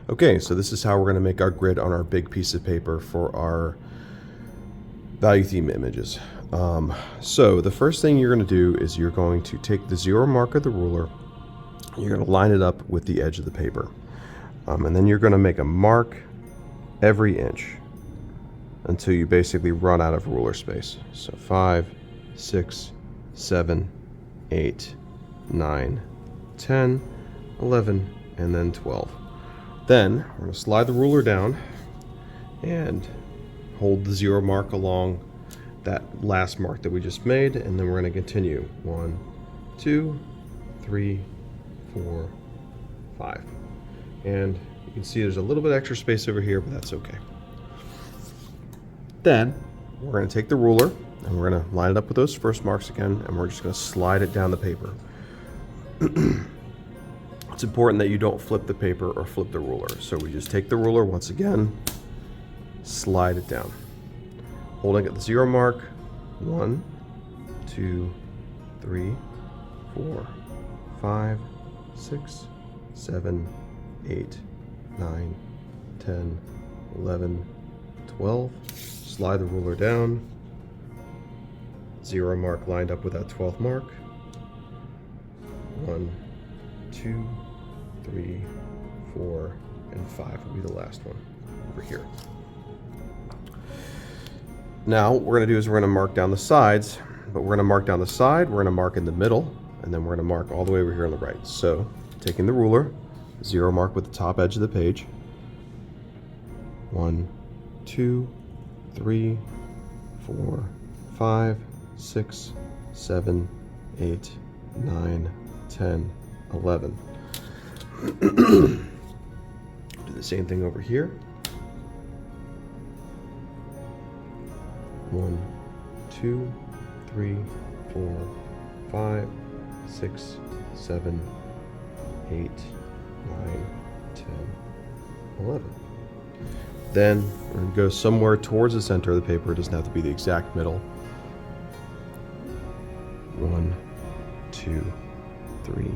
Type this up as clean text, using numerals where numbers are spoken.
Okay, so this is how we're going to make our grid on our big piece of paper for our value theme images. So the first thing you're going to do is you're going to take the 0 mark of the ruler, you're going to line it up with the edge of the paper, and then you're going to make a mark every inch until you basically run out of ruler space. So 5, 6, 7, 8, 9, 10, 11, and then 12. Then we're going to slide the ruler down and hold the 0 mark along that last mark that we just made, and then we're going to continue 1, 2, 3, 4, 5. And you can see there's a little bit extra space over here, but that's okay. Then we're going to take the ruler and we're going to line it up with those first marks again, and we're just going to slide it down the paper. It's important that you don't flip the paper or flip the ruler. So we just take the ruler once again, slide it down. Holding at the 0 mark, 1, 2, 3, 4, 5, 6, 7, 8, 9, 10, 11, 12. Slide the ruler down. 0 mark lined up with that 12th mark. 1, 2, 3, 4, and 5 will be the last one over here. Now what we're going to do is we're going to mark down the sides, but we're going to mark down the side, we're going to mark in the middle, and then we're going to mark all the way over here on the right. So taking the ruler, 0 mark with the top edge of the page. 1, 2, 3, 4, 5, 6, 7, 8, 9, 10, 11. Do the same thing over here. 1, 2, 3, 4, 5, 6, 7, 8, 9, 10, 11. Then we're going to go somewhere towards the center of the paper. It doesn't have to be the exact middle. 1, 2, 3,